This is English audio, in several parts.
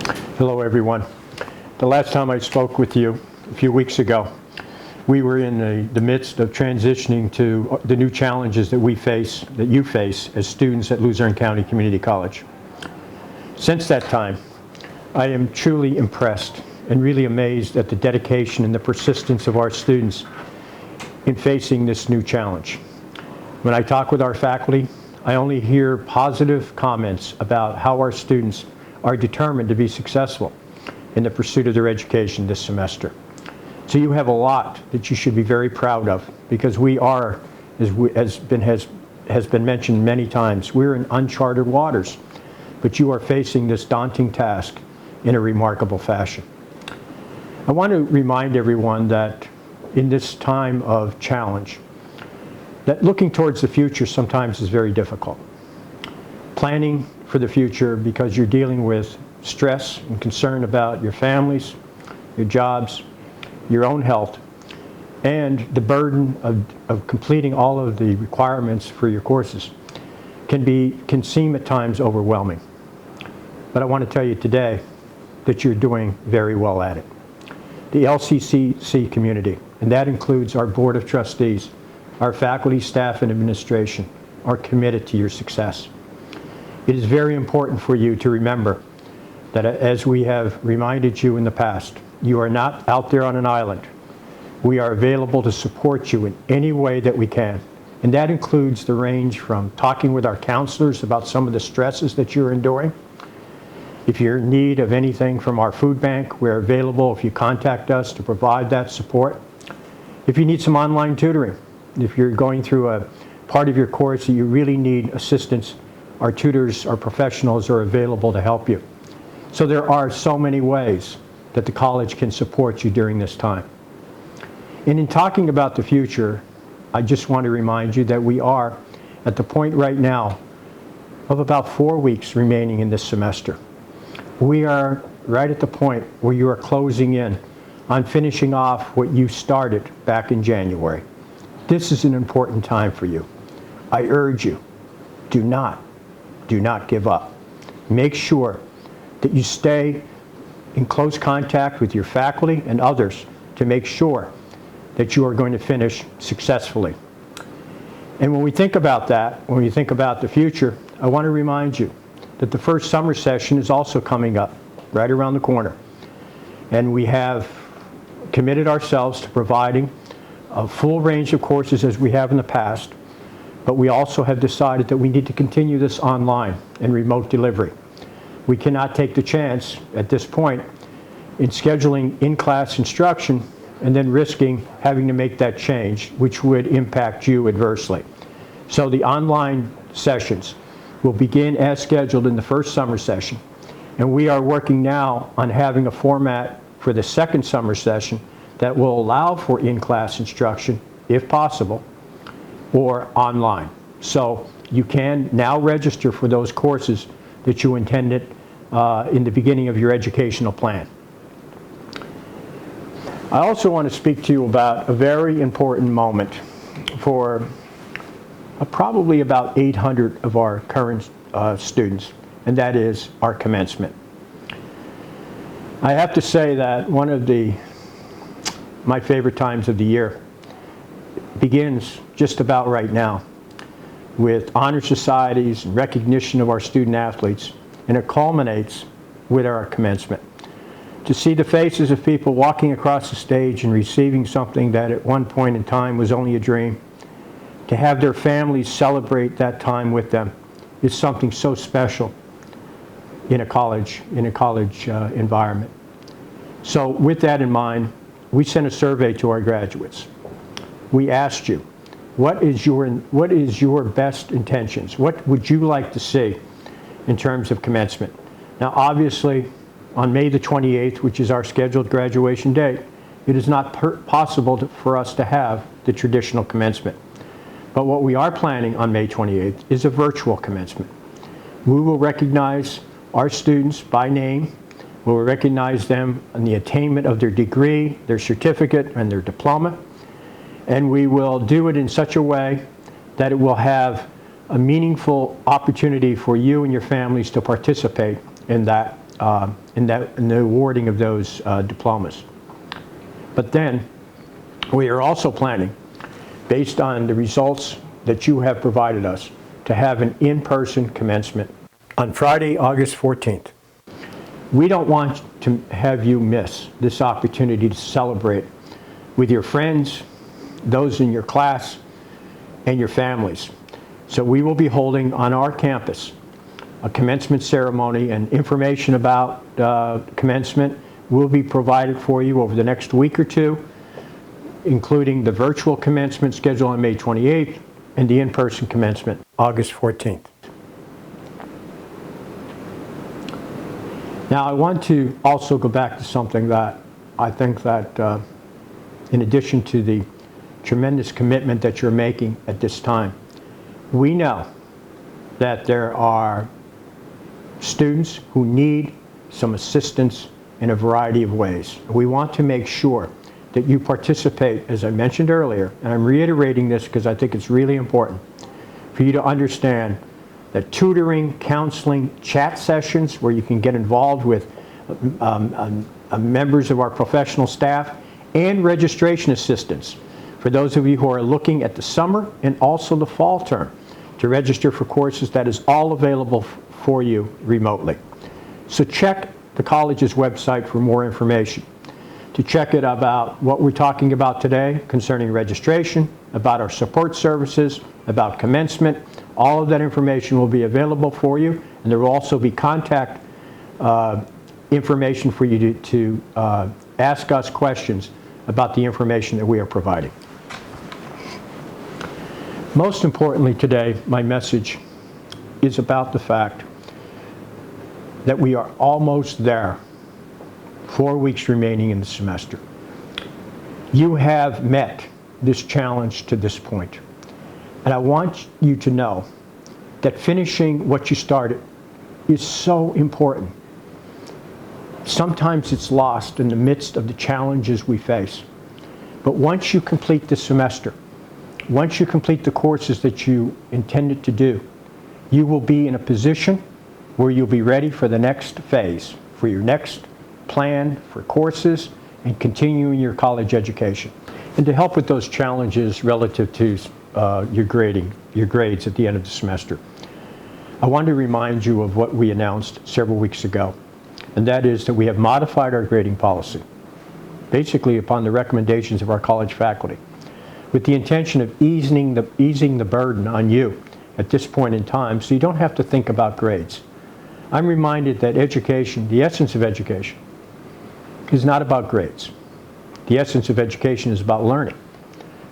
Hello, everyone. The last time I spoke with you a few weeks ago, we were in the midst of transitioning to the new challenges that you face as students at Luzerne County Community College. Since that time, I am truly impressed and really amazed at the dedication and the persistence of our students in facing this new challenge. When I talk with our faculty, I only hear positive comments about how our students are determined to be successful in the pursuit of their education this semester. So you have a lot that you should be very proud of, because we are, as has been mentioned many times, we're in uncharted waters, but you are facing this daunting task in a remarkable fashion. I want to remind everyone that in this time of challenge, that looking towards the future sometimes is very difficult. Planning for the future because you're dealing with stress and concern about your families, your jobs, your own health, and the burden of completing all of the requirements for your courses can seem at times overwhelming. But I want to tell you today that you're doing very well at it. The LCCC community, and that includes our Board of Trustees, our faculty, staff, and administration, are committed to your success. It is very important for you to remember that, as we have reminded you in the past, you are not out there on an island. We are available to support you in any way that we can. And that includes the range from talking with our counselors about some of the stresses that you're enduring. If you're in need of anything from our food bank, we're available if you contact us to provide that support. If you need some online tutoring, if you're going through a part of your course that you really need assistance, our tutors, our professionals are available to help you. So there are so many ways that the college can support you during this time. And in talking about the future, I just want to remind you that we are at the point right now of about 4 weeks remaining in this semester. We are right at the point where you are closing in on finishing off what you started back in January. This is an important time for you. I urge you, do not give up. Make sure that you stay in close contact with your faculty and others to make sure that you are going to finish successfully. And when we think about that, when we think about the future, I want to remind you that the first summer session is also coming up right around the corner. And we have committed ourselves to providing a full range of courses as we have in the past, but we also have decided that we need to continue this online and remote delivery. We cannot take the chance at this point in scheduling in-class instruction and then risking having to make that change, which would impact you adversely. So the online sessions will begin as scheduled in the first summer session, and we are working now on having a format for the second summer session that will allow for in-class instruction, if possible, or online. So you can now register for those courses that you intended in the beginning of your educational plan. I also want to speak to you about a very important moment for probably about 800 of our current students, and that is our commencement. I have to say that one of my favorite times of the year begins just about right now with honor societies and recognition of our student athletes, and it culminates with our commencement. To see the faces of people walking across the stage and receiving something that at one point in time was only a dream, to have their families celebrate that time with them, is something so special in a college environment. So with that in mind, we sent a survey to our graduates. We asked you, what is your best intentions? What would you like to see in terms of commencement? Now, obviously, on May the 28th, which is our scheduled graduation date, it is not possible for us to have the traditional commencement. But what we are planning on May 28th is a virtual commencement. We will recognize our students by name. We will recognize them on the attainment of their degree, their certificate, and their diploma. And we will do it in such a way that it will have a meaningful opportunity for you and your families to participate in that in the awarding of those diplomas. But then we are also planning, based on the results that you have provided us, to have an in-person commencement on Friday, August 14th. We don't want to have you miss this opportunity to celebrate with your friends, those in your class, and your families. So we will be holding on our campus a commencement ceremony, and information about commencement will be provided for you over the next week or two, including the virtual commencement scheduled on May 28th and the in-person commencement August 14th. Now I want to also go back to something that I think that in addition to the tremendous commitment that you're making at this time, we know that there are students who need some assistance in a variety of ways. We want to make sure that you participate, as I mentioned earlier, and I'm reiterating this because I think it's really important for you to understand that tutoring, counseling, chat sessions where you can get involved with members of our professional staff, and registration assistance for those of you who are looking at the summer and also the fall term to register for courses. That is all available for you remotely. So check the college's website for more information. To check it about what we're talking about today concerning registration, about our support services, about commencement, all of that information will be available for you, and there will also be contact information for you to ask us questions about the information that we are providing. Most importantly today, my message is about the fact that we are almost there, 4 weeks remaining in the semester. You have met this challenge to this point. And I want you to know that finishing what you started is so important. Sometimes it's lost in the midst of the challenges we face. But once you complete the semester, once you complete the courses that you intended to do, you will be in a position where you'll be ready for the next phase, for your next plan for courses and continuing your college education. And to help with those challenges relative to your grades at the end of the semester, I want to remind you of what we announced several weeks ago, and that is that we have modified our grading policy, basically upon the recommendations of our college faculty, with the intention of easing the burden on you at this point in time so you don't have to think about grades. I'm reminded that education, the essence of education, is not about grades. The essence of education is about learning.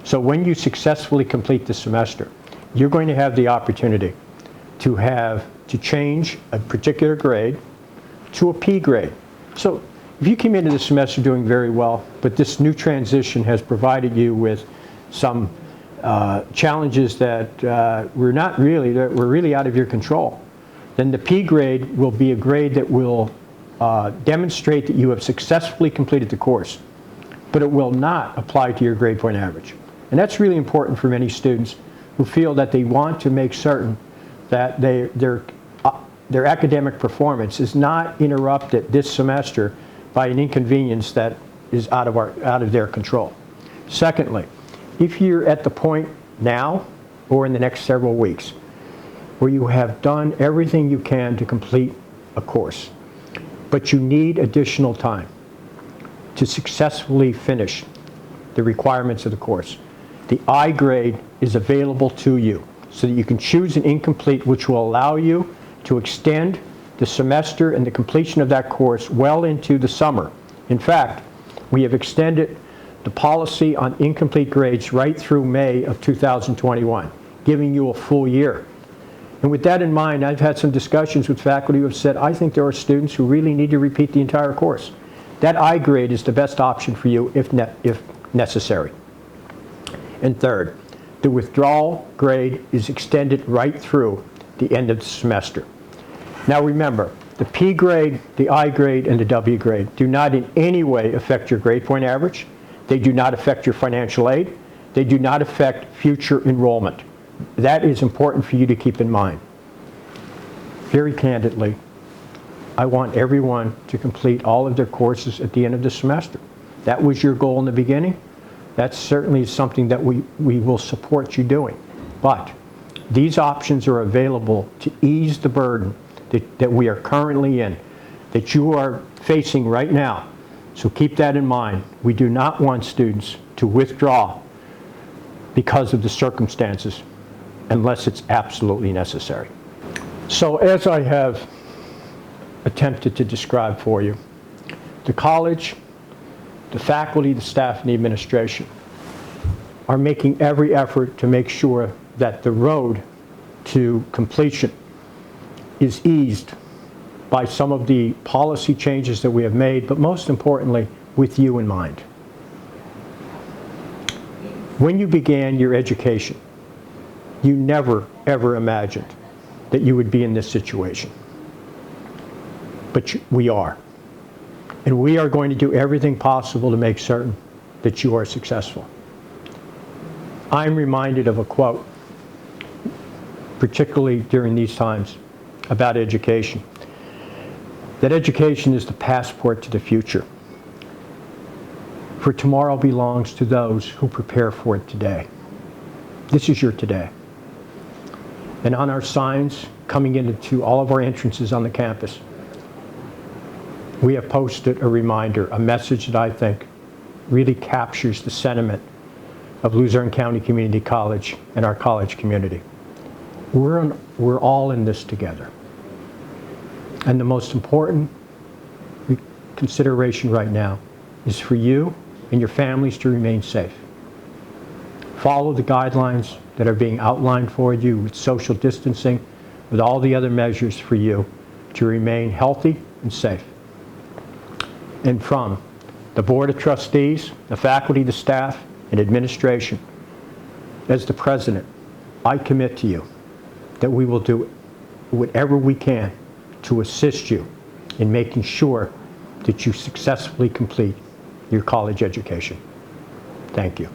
So when you successfully complete the semester, you're going to have the opportunity to change a particular grade to a P grade. So if you came into the semester doing very well, but this new transition has provided you with some challenges that were really out of your control, then the P grade will be a grade that will demonstrate that you have successfully completed the course, but it will not apply to your grade point average. And that's really important for many students who feel that they want to make certain that their academic performance is not interrupted this semester by an inconvenience that is out of their control. Secondly, if you're at the point now or in the next several weeks where you have done everything you can to complete a course, but you need additional time to successfully finish the requirements of the course, the I grade is available to you so that you can choose an incomplete, which will allow you to extend the semester and the completion of that course well into the summer. In fact, we have extended the policy on incomplete grades right through May of 2021, giving you a full year. And with that in mind, I've had some discussions with faculty who have said, I think there are students who really need to repeat the entire course. That I grade is the best option for you if necessary. And third, the withdrawal grade is extended right through the end of the semester. Now remember, the P grade, the I grade, and the W grade do not in any way affect your grade point average. They do not affect your financial aid. They do not affect future enrollment. That is important for you to keep in mind. Very candidly, I want everyone to complete all of their courses at the end of the semester. That was your goal in the beginning. That's certainly something that we will support you doing. But these options are available to ease the burden that we are currently in, that you are facing right now. So keep that in mind. We do not want students to withdraw because of the circumstances unless it's absolutely necessary. So as I have attempted to describe for you, the college, the faculty, the staff, and the administration are making every effort to make sure that the road to completion is eased by some of the policy changes that we have made, but most importantly, with you in mind. When you began your education, you never, ever imagined that you would be in this situation. But we are. And we are going to do everything possible to make certain that you are successful. I'm reminded of a quote, particularly during these times, about education. That education is the passport to the future. For tomorrow belongs to those who prepare for it today. This is your today. And on our signs coming into all of our entrances on the campus, we have posted a reminder, a message that I think really captures the sentiment of Luzerne County Community College and our college community. We're all in this together. And the most important consideration right now is for you and your families to remain safe. Follow the guidelines that are being outlined for you with social distancing, with all the other measures for you to remain healthy and safe. And from the Board of Trustees, the faculty, the staff, and administration, as the president, I commit to you that we will do whatever we can to assist you in making sure that you successfully complete your college education. Thank you.